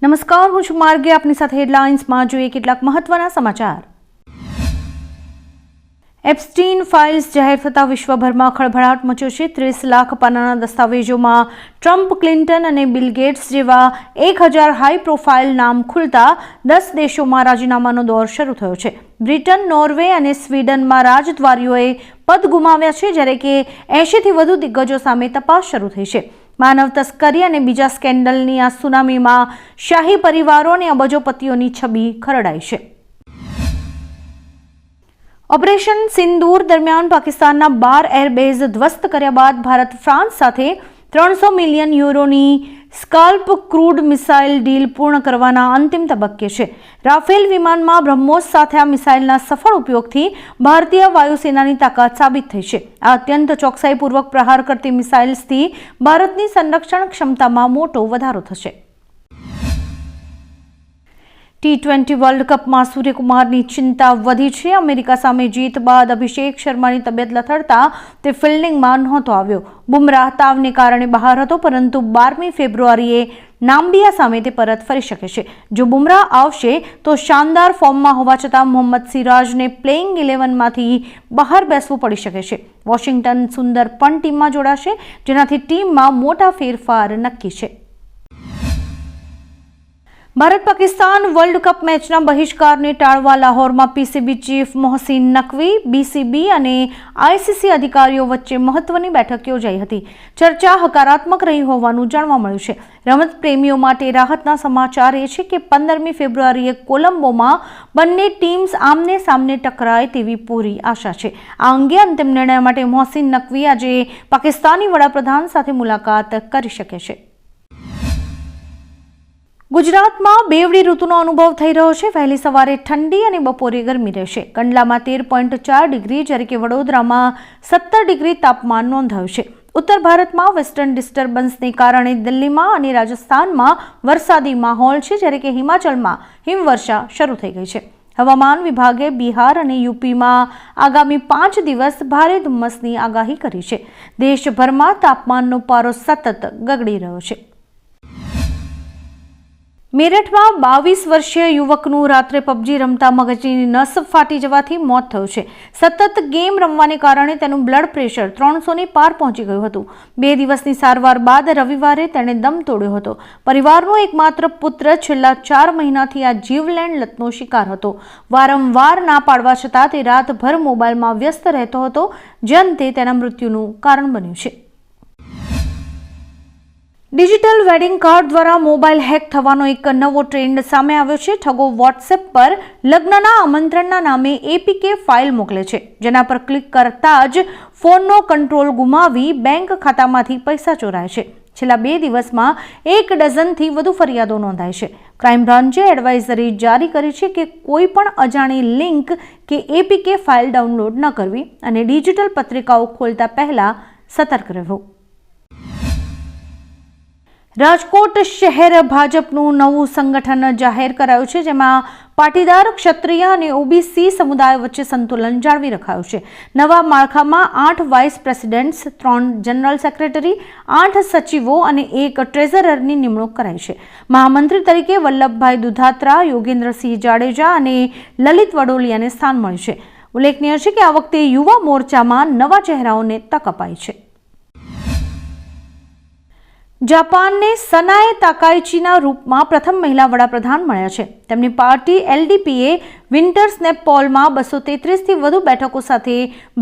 નમસ્કાર, હું છું માર્ગે. આપની સાથે હેડલાઇન્સમાં જોઈએ કેટલાક મહત્વના સમાચાર. એપ્સ્ટીન ફાઇલ્સ જાહેર થતાં વિશ્વભરમાં ખળભળાટ મચ્યો છે. 30 લાખ પાનાના દસ્તાવેજોમાં ટ્રમ્પ, ક્લિન્ટન અને બિલ ગેટ્સ જેવા 1000 હાઈ પ્રોફાઇલ નામ ખુલતા 10 દેશોમાં રાજીનામાનો દોર શરૂ થયો છે. બ્રિટન, નોર્વે અને સ્વીડનમાં રાજદ્વારીઓએ પદ ગુમાવ્યા છે, જ્યારે કે 80થી વધુ દિગ્ગજો સામે તપાસ શરૂ થઈ છે. માનવ તસ્કરી અને બીજા સ્કેન્ડલની આ સુનામીમાં શાહી પરિવારો અને અબજોપતિઓની છબી ખરડાઈ છે. ઓપરેશન સિંદૂર દરમિયાન પાકિસ્તાનના 12 એરબેઝ ધ્વસ્ત કર્યા બાદ ભારત ફ્રાન્સ સાથે 300 મિલિયન યુરોની સ્કાલ્પ ક્રૂડ મિસાઇલ ડીલ પૂર્ણ કરવાના અંતિમ તબક્કે છે. રાફેલ વિમાનમાં બ્રહ્મોસ સાથે આ મિસાઇલના સફળ ઉપયોગથી ભારતીય વાયુસેનાની તાકાત સાબિત થઈ છે. આ અત્યંત ચોકસાઈપૂર્વક પ્રહાર કરતી મિસાઇલ્સથી ભારતની સંરક્ષણ ક્ષમતામાં મોટો વધારો થશે. T20 વર્લ્ડ કપમાં સૂર્યકુમારની ચિંતા વધી છે. અમેરિકા સામે જીત બાદ અભિષેક શર્માની તબિયત લથડતા તે ફિલ્ડિંગમાં નહોતો આવ્યો. બુમરાહ તાવને કારણે બહાર હતો, પરંતુ 12મી ફેબ્રુઆરીએ નામ્બિયા સામે તે પરત ફરી શકે છે. જો બુમરાહ આવશે તો શાનદાર ફોર્મમાં હોવા છતાં મોહમ્મદ સિરાજને પ્લેઇંગ 11માંથી બહાર બેસવું પડી શકે છે. વોશિંગ્ટન સુંદર પણ ટીમમાં જોડાશે, જેનાથી ટીમમાં મોટા ફેરફાર નક્કી છે. ભારત પાકિસ્તાન વર્લ્ડ કપ મેચના બહિષ્કારને ટાળવા લાહોરમાં પીસીબી ચીફ મોહસિન નકવી, બીસીબી અને આઈસીસી અધિકારીઓ વચ્ચે મહત્વની બેઠક યોજાઈ હતી. ચર્ચા હકારાત્મક રહી હોવાનું જાણવા મળ્યું છે. રમત પ્રેમીઓ માટે રાહતના સમાચાર એ છે કે 15મી ફેબ્રુઆરીએ કોલંબોમાં બંને ટીમ્સ આમને સામને ટકરાય તેવી પૂરી આશા છે. આ અંગે અંતિમ નિર્ણય માટે મોહસિન નકવી આજે પાકિસ્તાની વડાપ્રધાન સાથે મુલાકાત કરી શકે છે. ગુજરાતમાં બેવડી ઋતુનો અનુભવ થઈ રહ્યો છે. વહેલી સવારે ઠંડી અને બપોરે ગરમી રહેશે. કંડલામાં 13.4 ડિગ્રી, જ્યારે કે વડોદરામાં 17 ડિગ્રી તાપમાન નોંધાયું છે. ઉત્તર ભારતમાં વેસ્ટર્ન ડિસ્ટર્બન્સને કારણે દિલ્હીમાં અને રાજસ્થાનમાં વરસાદી માહોલ છે, જ્યારે કે હિમાચલમાં હિમવર્ષા શરૂ થઈ ગઈ છે. હવામાન વિભાગે બિહાર અને યુપીમાં આગામી 5 દિવસ ભારે ધુમ્મસની આગાહી કરી છે. દેશભરમાં તાપમાનનો પારો સતત ગગડી રહ્યો છે. મેરઠમાં 22 વર્ષીય યુવકનું રાત્રે પબજી રમતા મગજની નસ ફાટી જવાથી મોત થયું છે. સતત ગેમ રમવાને કારણે તેનું બ્લડ પ્રેશર 300ની પાર પહોંચી ગયું હતું. 2 દિવસની સારવાર બાદ રવિવારે તેણે દમ તોડ્યો હતો. પરિવારનો એકમાત્ર પુત્ર છેલ્લા 4 મહિનાથી આ જીવલેણ લતનો શિકાર હતો. વારંવાર ના પાડવા છતાં તે રાતભર મોબાઈલમાં વ્યસ્ત રહેતો હતો, જે અંતે તેના મૃત્યુનું કારણ બન્યું છે. ડિજિટલ વેડિંગ કાર્ડ દ્વારા મોબાઈલ હેક થવાનો એક નવો ટ્રેન્ડ સામે આવ્યો છે. ઠગો વોટ્સએપ પર લગ્નના આમંત્રણના નામે એપીકે ફાઇલ મોકલે છે, જેના પર ક્લિક કરતા જ ફોનનો કંટ્રોલ ગુમાવી બેંક ખાતામાંથી પૈસા ચોરાય છે. છેલ્લા 2 દિવસમાં 1 ડઝનથી વધુ ફરિયાદો નોંધાઈ છે. ક્રાઇમ બ્રાન્ચે એડવાઇઝરી જારી કરી છે કે કોઈ પણ અજાણી લિંક કે એપીકે ફાઇલ ડાઉનલોડ ન કરવી અને ડિજિટલ પત્રિકાઓ ખોલતા પહેલા સતર્ક રહેવું. રાજકોટ શહેર ભાજપનું નવું સંગઠન જાહેર કરાયું છે, જેમાં પાટીદાર, ક્ષત્રિય અને ઓબીસી સમુદાય વચ્ચે સંતુલન જાળવી રખાયું છે. નવા માળખામાં 8 વાઇસ પ્રેસિડેન્ટ્સ, 3 જનરલ સેક્રેટરી, 8 સચિવો અને 1 ટ્રેઝરરની નિમણૂક કરાઈ છે. મહામંત્રી તરીકે વલ્લભભાઈ દુધાત્રા, યોગેન્દ્રસિંહ જાડેજા અને લલિત વડોલિયાને સ્થાન મળ્યું છે. ઉલ્લેખનીય છે કે આ વખતે યુવા મોરચામાં નવા ચહેરાઓને તક અપાઈ છે. જાપાનને સનાએ તાકાઇચીના રૂપમાં પ્રથમ મહિલા વડાપ્રધાન મળ્યા છે. તેમની પાર્ટી એલડીપીએ વિન્ટર સ્નેપ પોલમાં 233થી વધુ બેઠકો સાથે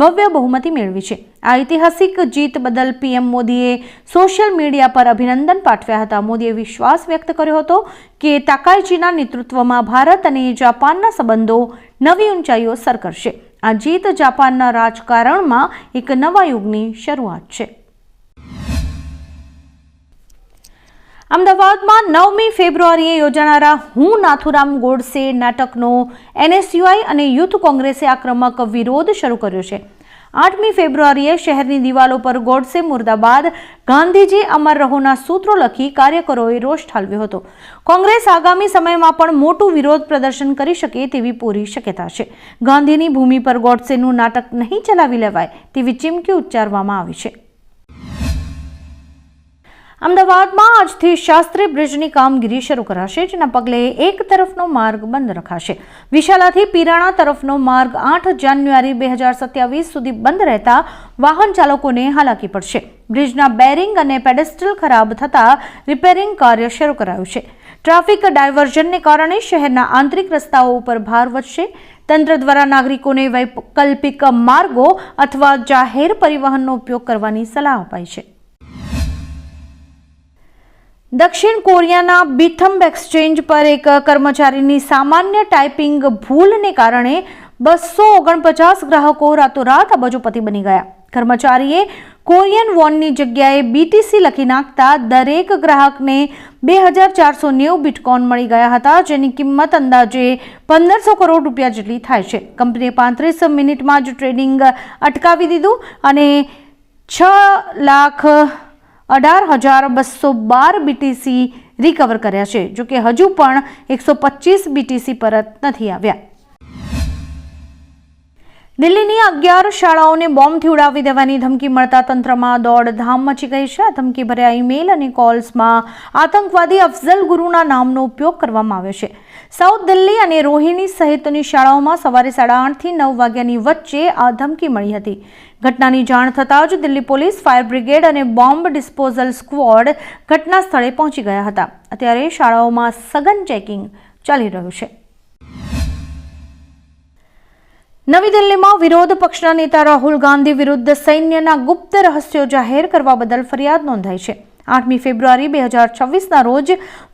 ભવ્ય બહુમતી મેળવી છે. આ ઐતિહાસિક જીત બદલ પીએમ મોદીએ સોશિયલ મીડિયા પર અભિનંદન પાઠવ્યા હતા. મોદીએ વિશ્વાસ વ્યક્ત કર્યો હતો કે તાકાઇચીના નેતૃત્વમાં ભારત અને જાપાનના સંબંધો નવી ઊંચાઈઓ સર કરશે. આ જીત જાપાનના રાજકારણમાં એક નવા યુગની શરૂઆત છે. અમદાવાદમાં 9મી ફેબ્રુઆરીએ યોજાનારા હું નાથુરામ ગોડસે નાટકનો એનએસયુઆઈ અને યુથ કોંગ્રેસે આક્રમક વિરોધ શરૂ કર્યો છે. 8મી ફેબ્રુઆરીએ શહેરની દિવાલો પર ગોડસે મુર્દાબાદ, ગાંધીજી અમર રહોના સૂત્રો લખી કાર્યકરોએ રોષ ઠાલવ્યો હતો. કોંગ્રેસ આગામી સમયમાં પણ મોટું વિરોધ પ્રદર્શન કરી શકે તેવી પૂરી શક્યતા છે. ગાંધીની ભૂમિ પર ગોડસેનું નાટક નહીં ચલાવી લેવાય તેવી ચીમકી ઉચ્ચારવામાં આવી છે. અમદાવાદમાં આજથી શાસ્ત્રી બ્રિજની કામગીરી શરૂ કરાશે, જેના પગલે એક તરફનો માર્ગ બંધ રખાશે. વિશાલાથી પીરાણા તરફનો માર્ગ 8 જાન્યુઆરી 2027 સુધી બંધ રહેતા વાહન ચાલકોને હાલાકી પડશે. બ્રિજના બેરિંગ અને પેડેસ્ટલ ખરાબ થતા રિપેરિંગ કાર્ય શરૂ કરાયું છે. ટ્રાફિક ડાયવર્ઝનને કારણે શહેરના આંતરિક રસ્તાઓ ઉપર ભાર વધશે. તંત્ર દ્વારા નાગરિકોને વૈકલ્પિક માર્ગો અથવા જાહેર પરિવહનનો ઉપયોગ કરવાની સલાહ અપાઈ છે. દક્ષિણ કોરિયાના બીથમ એક્સચેન્જ પર એક કર્મચારીની સામાન્ય ટાઈપિંગ ભૂલને કારણે 249 ગ્રાહકો રાતોરાત અબજોપતિ બની ગયા. કર્મચારીએ કોરિયન વોનની જગ્યાએ BTC લખી નાખતા દરેક ગ્રાહકને 2490 બિટકોઇન મળી ગયા હતા, જેની કિંમત અંદાજે 1500 કરોડ રૂપિયા જેટલી થાય છે. કંપનીએ 35 મિનિટમાં જ ટ્રેડિંગ અટકાવી દીધું અને 6,18,212 BTC રિકવર કર્યા છે. જોકે હજુ પણ 125 BTC પરત નથી આવ્યા. દિલ્હીની 11 શાળાઓને બોમ્બથી ઉડાવી દેવાની ધમકી મળતા તંત્રમાં દોડધામ મચી ગઈ છે. આ ધમકીભર્યા ઈમેલ અને કોલ્સમાં આતંકવાદી અફઝલ ગુરુના નામનો ઉપયોગ કરવામાં આવ્યો છે. સાઉથ દિલ્હી અને રોહિણી સહિતની શાળાઓમાં સવારે 8:30 થી 9 વાગ્યાની વચ્ચે આ ધમકી મળી હતી. ઘટનાની જાણ થતાં જ દિલ્હી પોલીસ, ફાયર બ્રિગેડ અને બોમ્બ ડિસ્પોઝલ સ્ક્વોડ ઘટના સ્થળે પહોંચી ગયા હતા. અત્યારે શાળાઓમાં સઘન ચેકિંગ ચાલી રહ્યું છે. નવી દિલ્હીમાં વિરોધ પક્ષના નેતા રાહુલ ગાંધી વિરુદ્ધ સૈન્યના ગુપ્ત રહસ્યો જાહેર કરવા બદલ ફરિયાદ નોંધાઈ છે. 8મી ફેબ્રુઆરી 2026ના રોજ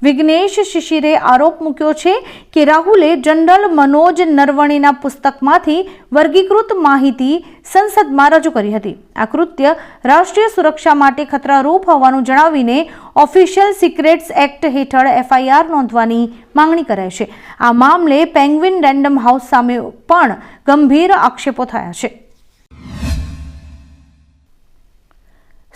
વિઘ્નેશ શિશિરે આરોપ મૂક્યો છે કે રાહુલે જનરલ મનોજ નરવણેના પુસ્તકમાંથી વર્ગીકૃત માહિતી સંસદમાં રજૂ કરી હતી. આ કૃત્ય રાષ્ટ્રીય સુરક્ષા માટે ખતરારૂપ હોવાનું જણાવીને ઓફિશિયલ સિક્રેટ્સ એક્ટ હેઠળ FIR નોંધવાની માંગણી કરાઈ છે. આ મામલે પેંગ્વિન રેન્ડમ હાઉસ સામે પણ ગંભીર આક્ષેપો થયા છે.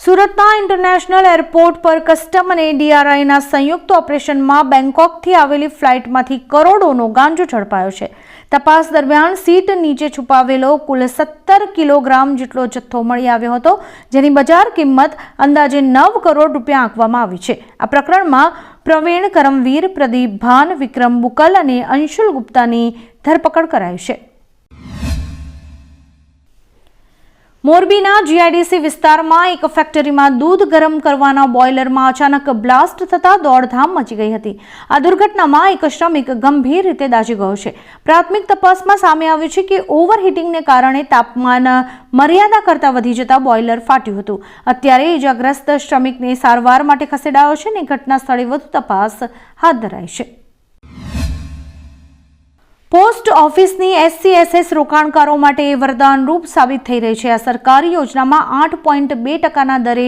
સુરતના ઇન્ટરનેશનલ એરપોર્ટ પર કસ્ટમ અને DRIના સંયુક્ત ઓપરેશનમાં બેંકોકથી આવેલી ફ્લાઇટમાંથી કરોડોનો ગાંજો ઝડપાયો છે. તપાસ દરમિયાન સીટ નીચે છુપાવેલો કુલ 17 કિલોગ્રામ જેટલો જથ્થો મળી આવ્યો હતો, જેની બજાર કિંમત અંદાજે 9 કરોડ રૂપિયા આંકવામાં આવી છે. આ પ્રકરણમાં પ્રવીણ કરમવીર, પ્રદીપ ભાન, વિક્રમ બુકલ અને અંશુલ ગુપ્તાની ધરપકડ કરાઈ છે. મોરબીના GIDC વિસ્તારમાં એક ફેક્ટરીમાં દૂધ ગરમ કરવાના બોઇલરમાં અચાનક બ્લાસ્ટ થતા દોડધામ મચી ગઈ હતી. આ દુર્ઘટનામાં એક શ્રમિક ગંભીર રીતે દાઝી ગયો છે. પ્રાથમિક તપાસમાં સામે આવ્યું છે કે ઓવરહીટિંગને કારણે તાપમાન મર્યાદા કરતાં વધી જતા બોઇલર ફાટ્યું હતું. અત્યારે ઇજાગ્રસ્ત શ્રમિકને સારવાર માટે ખસેડાયો છે અને ઘટના સ્થળે વધુ તપાસ હાથ ધરાઈ છે. પોસ્ટ ઓફિસની SCSS રોકાણકારો માટે વરદાનરૂપ સાબિત થઈ રહી છે. આ સરકારી યોજનામાં 8.2% દરે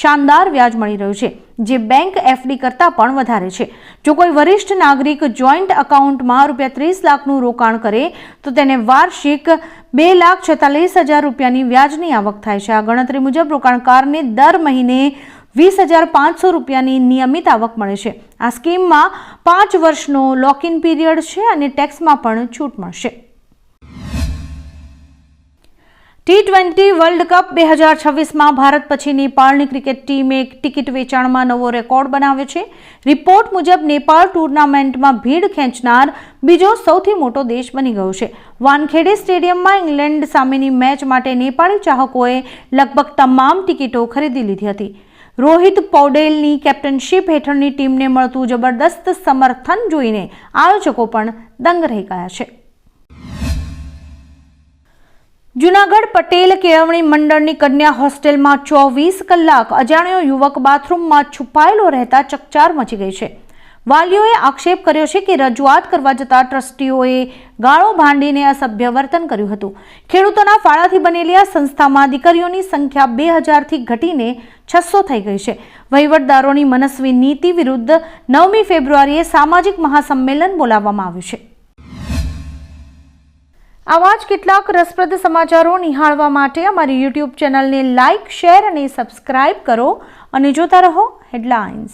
શાનદાર વ્યાજ મળી રહ્યું છે, જે બેંક FD કરતાં પણ વધારે છે. જો કોઈ વરિષ્ઠ નાગરિક જોઈન્ટ એકાઉન્ટમાં ₹30 લાખનું રોકાણ કરે તો તેને વાર્ષિક 2,46,000 રૂપિયાની વ્યાજની આવક થાય છે. આ ગણતરી મુજબ રોકાણકારને દર મહિને 20,500 રૂપિયાની નિયમિત આવક મળે છે. આ સ્કીમમાં 5 વર્ષનો લોક-ઇન પીરિયડ છે અને ટેક્સમાં પણ છૂટ મળશે. T20 વર્લ્ડ કપ 2026માં ભારત પછી નેપાળની ક્રિકેટ ટીમે ટિકિટ વેચાણમાં નવો રેકોર્ડ બનાવ્યો છે. રિપોર્ટ મુજબ નેપાળ ટુર્નામેન્ટમાં ભીડ ખેંચનાર બીજો સૌથી મોટો દેશ બની ગયો છે. વાનખેડે સ્ટેડિયમમાં ઇંગ્લેન્ડ સામેની મેચ માટે નેપાળી ચાહકોએ લગભગ તમામ ટિકિટો ખરીદી લીધી હતી. રોહિત પૌડેલની કેપ્ટનશીપ હેઠળની ટીમને મળતું જબરદસ્ત સમર્થન જોઈને આયોજકો પણ દંગ રહી ગયા છે. જૂનાગઢ પટેલ કેળવણી મંડળની કન્યા હોસ્ટેલમાં 24 કલાક અજાણ્યો યુવક બાથરૂમમાં છુપાયેલો રહેતા ચકચાર મચી ગઈ છે. વાલીઓએ આક્ષેપ કર્યો છે કે રજૂઆત કરવા જતા ટ્રસ્ટીઓએ ગાળો ભાંડીને અસભ્ય વર્તન કર્યું હતું. ખેડૂતોના ફાળાથી બનેલી આ સંસ્થામાં દીકરીઓની સંખ્યા 2000થી ઘટીને 600 થઈ ગઈ છે. વહીવટદારોની મનસ્વી નીતિ વિરુદ્ધ 9મી ફેબ્રુઆરીએ સામાજિક મહાસંમેલન બોલાવવામાં આવ્યું છે. આવા જ કેટલાક રસપ્રદ સમાચારો નિહાળવા માટે અમારી YouTube ચેનલને લાઇક, શેર અને સબસ્ક્રાઇબ કરો અને જોતા રહો હેડલાઇન્સ.